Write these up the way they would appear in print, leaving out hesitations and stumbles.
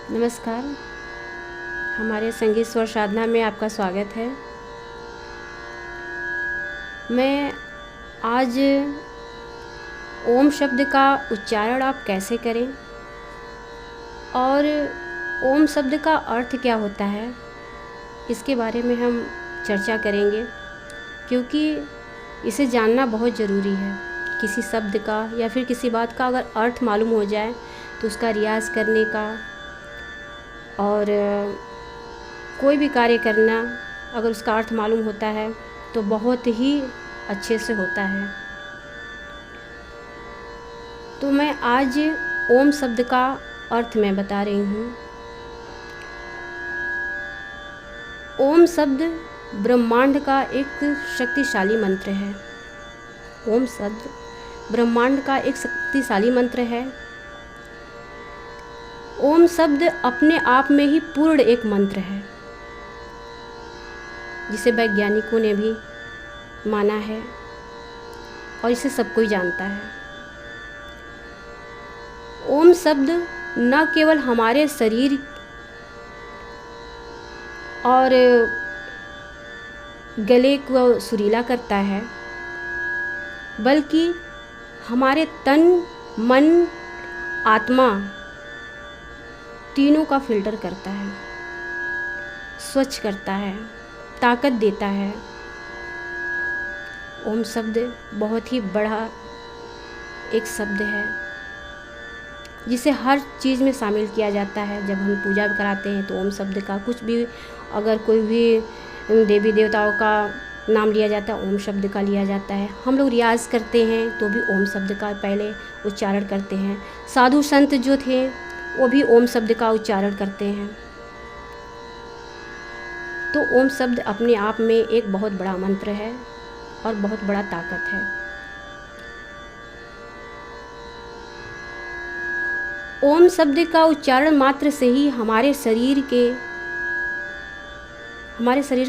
नमस्कार। हमारे संगीत स्वर साधना में आपका स्वागत है। मैं आज ओम शब्द का उच्चारण आप कैसे करें और ओम शब्द का अर्थ क्या होता है, इसके बारे में हम चर्चा करेंगे, क्योंकि इसे जानना बहुत ज़रूरी है। किसी शब्द का या फिर किसी बात का अगर अर्थ मालूम हो जाए तो उसका रियाज़ करने का और कोई भी कार्य करना अगर उसका अर्थ मालूम होता है तो बहुत ही अच्छे से होता है। तो मैं आज ओम शब्द का अर्थ मैं बता रही हूँ। ओम शब्द ब्रह्मांड का एक शक्तिशाली मंत्र है। ओम शब्द ब्रह्मांड का एक शक्तिशाली मंत्र है। ओम शब्द अपने आप में ही पूर्ण एक मंत्र है, जिसे वैज्ञानिकों ने भी माना है और इसे सब कोई जानता है। ओम शब्द न केवल हमारे शरीर और गले को सुरीला करता है, बल्कि हमारे तन, मन, आत्मा तीनों का फिल्टर करता है, स्वच्छ करता है, ताकत देता है। ओम शब्द बहुत ही बड़ा एक शब्द है, जिसे हर चीज़ में शामिल किया जाता है। जब हम पूजा कराते हैं तो ओम शब्द का कुछ भी, अगर कोई भी देवी देवताओं का नाम लिया जाता है, ओम शब्द का लिया जाता है। हम लोग रियाज़ करते हैं तो भी ओम शब्द का पहले उच्चारण करते हैं। साधु संत जो थे वो भी ओम शब्द का उच्चारण करते हैं। तो ओम शब्द अपने आप में एक बहुत बड़ा मंत्र है और बहुत बड़ा ताकत है। ओम शब्द का उच्चारण मात्र से ही हमारे शरीर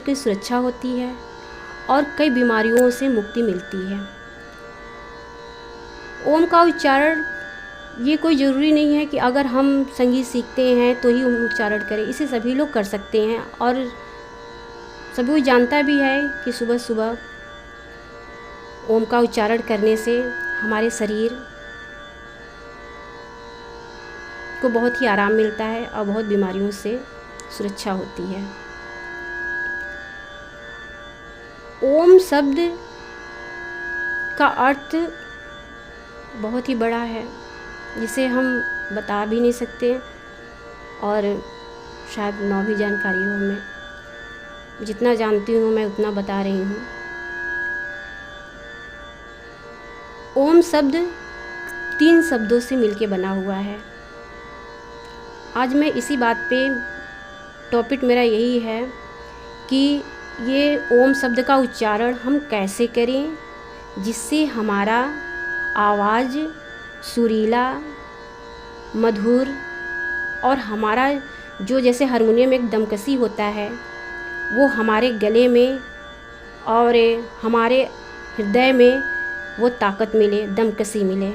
की सुरक्षा होती है और कई बीमारियों से मुक्ति मिलती है। ओम का उच्चारण ये कोई ज़रूरी नहीं है कि अगर हम संगीत सीखते हैं तो ही हम उच्चारण करें। इसे सभी लोग कर सकते हैं और सभी कोई जानता भी है कि सुबह सुबह ओम का उच्चारण करने से हमारे शरीर को बहुत ही आराम मिलता है और बहुत बीमारियों से सुरक्षा होती है। ओम शब्द का अर्थ बहुत ही बड़ा है, जिसे हम बता भी नहीं सकते और शायद ना भी जानकारी हो। मैं जितना जानती हूँ मैं उतना बता रही हूँ। ओम शब्द 3 शब्दों से मिलके बना हुआ है। आज मैं इसी बात पे, टॉपिक मेरा यही है कि ये ओम शब्द का उच्चारण हम कैसे करें जिससे हमारा आवाज़ सुरीला, मधुर और हमारा जो जैसे हारमोनियम एक दमकसी होता है वो हमारे गले में और हमारे हृदय में वो ताकत मिले, दमकसी मिले।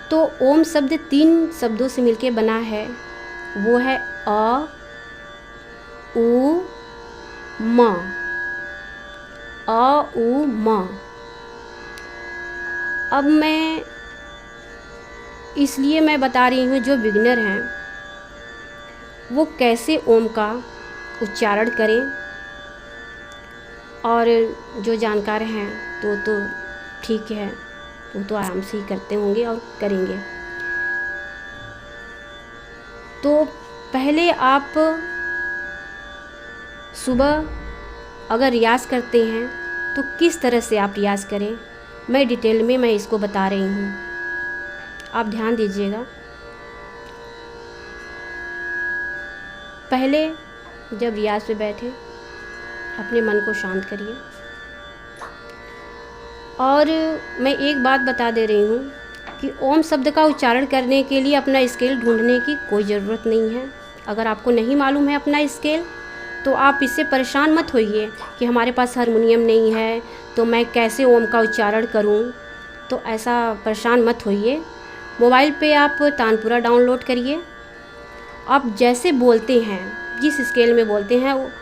तो ओम शब्द 3 शब्दों से मिलके बना है। वो है अ, उ, म। अ, उ, म। अब मैं इसलिए मैं बता रही हूँ जो बिगिनर हैं वो कैसे ओम का उच्चारण करें, और जो जानकार हैं तो ठीक है, वो तो आराम से ही करते होंगे और करेंगे। तो पहले आप सुबह अगर रियाज़ करते हैं तो किस तरह से आप रियाज़ करें, मैं डिटेल में मैं इसको बता रही हूँ, आप ध्यान दीजिएगा। पहले जब रियाज़ पे बैठे अपने मन को शांत करिए। और मैं एक बात बता दे रही हूँ कि ओम शब्द का उच्चारण करने के लिए अपना स्केल ढूंढने की कोई ज़रूरत नहीं है। अगर आपको नहीं मालूम है अपना स्केल तो आप इससे परेशान मत होइए कि हमारे पास हारमोनियम नहीं है तो मैं कैसे ओम का उच्चारण करूं। तो ऐसा परेशान मत होइए। मोबाइल पे आप तानपुरा डाउनलोड करिए। आप जैसे बोलते हैं, जिस स्केल में बोलते हैं,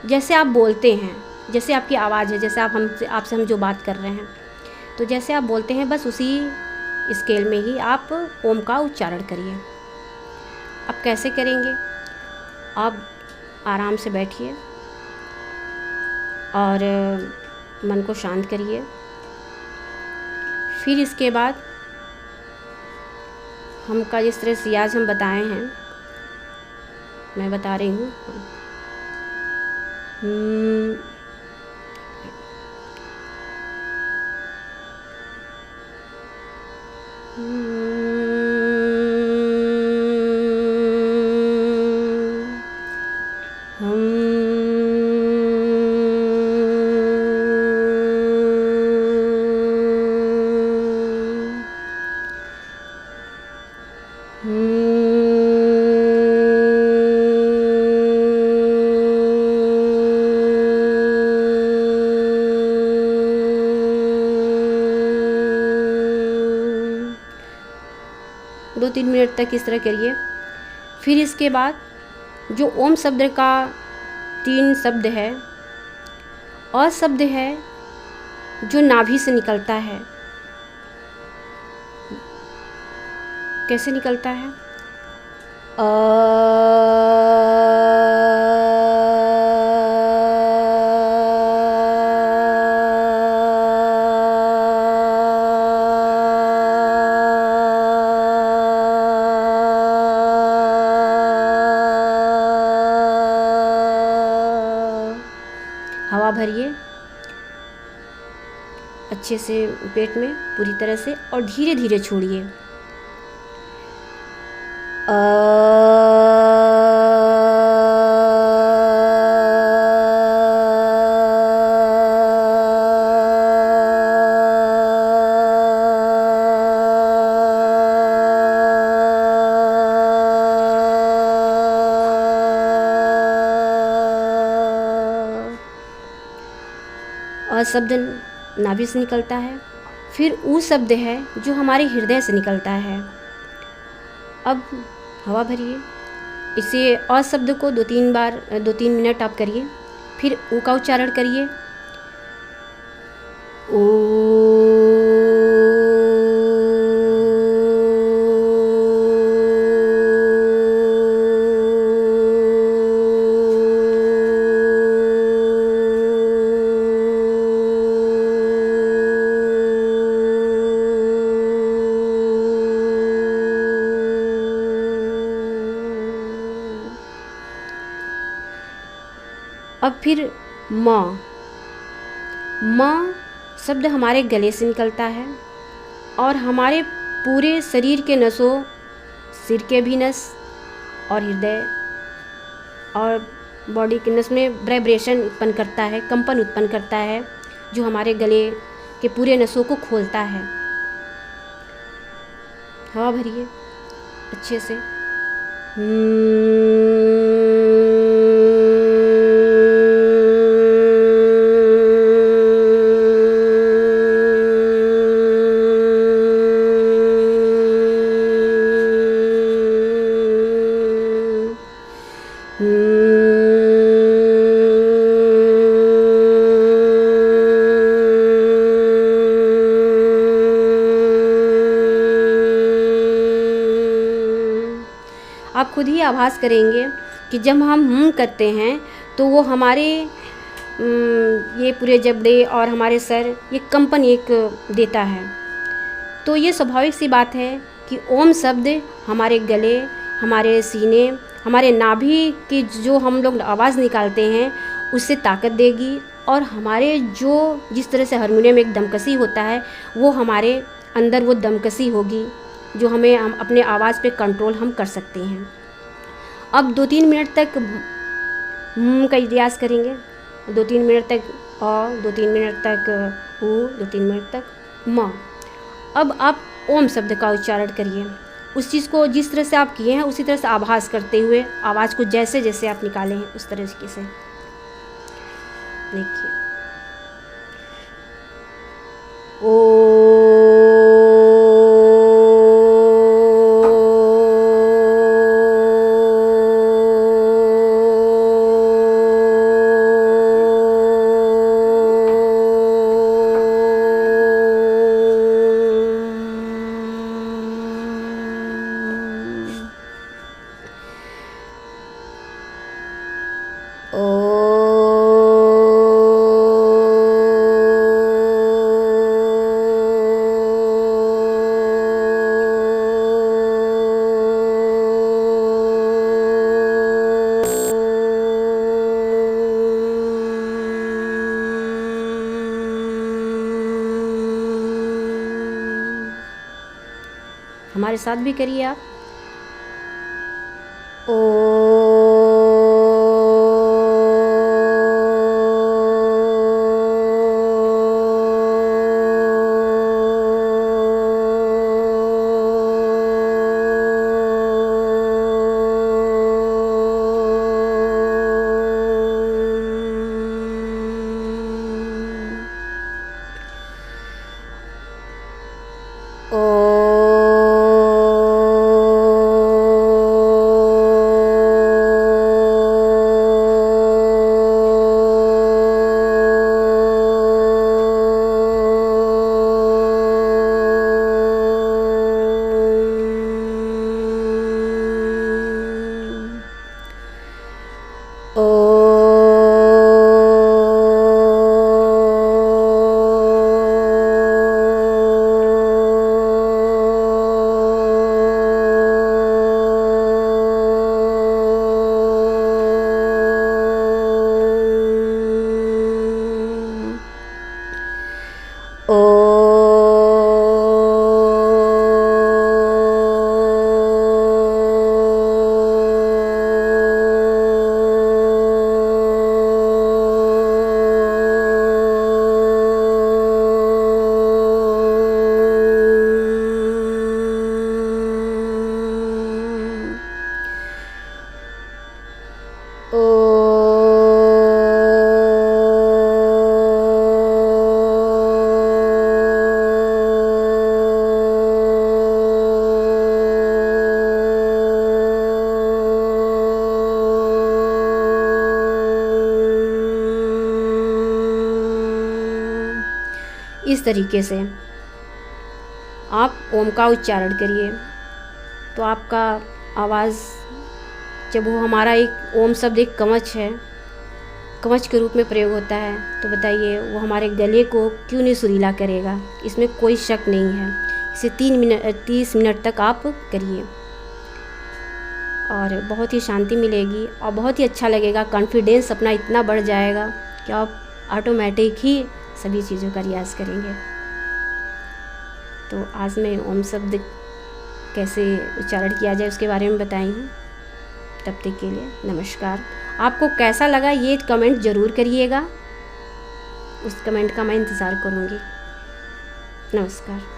जैसे आप बोलते हैं, जैसे आपकी आवाज़ है, जैसे आपसे हम जो बात कर रहे हैं, तो जैसे आप बोलते हैं बस उसी स्केल में ही आप ओम का उच्चारण करिए। अब कैसे करेंगे? आप आराम से बैठिए और मन को शांत करिए। फिर इसके बाद हमका जिस तरह सियाज हम बताए हैं, मैं बता रही हूँ। दो तीन मिनट तक इस तरह करिए। फिर इसके बाद जो ओम शब्द का 3 शब्द है, और शब्द है जो नाभि से निकलता है। कैसे निकलता है? हवा भरिए अच्छे से पेट में पूरी तरह से और धीरे धीरे छोड़िए। और शब्द नाभि से निकलता है। फिर ऊ शब्द है जो हमारे हृदय से निकलता है। अब हवा भरिए। इसे और शब्द को 2-3 मिनट आप करिए। फिर ऊ का उच्चारण करिए। ओ। अब फिर म शब्द हमारे गले से निकलता है और हमारे पूरे शरीर के नसों, सिर के भी नस और हृदय और बॉडी के नस में वाइब्रेशन उत्पन्न करता है, कंपन उत्पन्न करता है, जो हमारे गले के पूरे नसों को खोलता है। हवा भरिए अच्छे से। आप खुद ही आभास करेंगे कि जब हम करते हैं तो वो हमारे ये पूरे जबड़े और हमारे सर ये कंपन एक देता है। तो ये स्वाभाविक सी बात है कि ओम शब्द हमारे गले, हमारे सीने, हमारे नाभि की जो हम लोग आवाज़ निकालते हैं उससे ताकत देगी, और हमारे जो जिस तरह से हारमोनियम एक दमकसी होता है वो हमारे अंदर वो दमकसी होगी, जो हम अपने आवाज़ पे कंट्रोल हम कर सकते हैं। अब 2-3 मिनट तक का रियाज़ करेंगे। 2-3 मिनट तक अ, 2-3 मिनट तक ऊ, 2-3 मिनट तक म। अब आप ओम शब्द का उच्चारण करिए। उस चीज़ को जिस तरह से आप किए हैं उसी तरह से आभास करते हुए आवाज़ को जैसे जैसे आप निकाले हैं उस तरीके से देखिए। ओ हमारे साथ भी करिए आप। ओ इस तरीके से आप ओम का उच्चारण करिए तो आपका आवाज़, जब वो हमारा एक ओम शब्द एक कवच है, कवच के रूप में प्रयोग होता है, तो बताइए वो हमारे गले को क्यों नहीं सुरीला करेगा। इसमें कोई शक नहीं है। इसे 30 मिनट तक आप करिए और बहुत ही शांति मिलेगी और बहुत ही अच्छा लगेगा। कॉन्फिडेंस अपना इतना बढ़ जाएगा कि आप ऑटोमेटिक ही सभी चीज़ों का रियाज़ करेंगे। तो आज मैं ओम शब्द कैसे उच्चारण किया जाए उसके बारे में बताई हूँ। तब तक के लिए नमस्कार। आपको कैसा लगा ये कमेंट ज़रूर करिएगा, उस कमेंट का मैं इंतज़ार करूँगी। नमस्कार।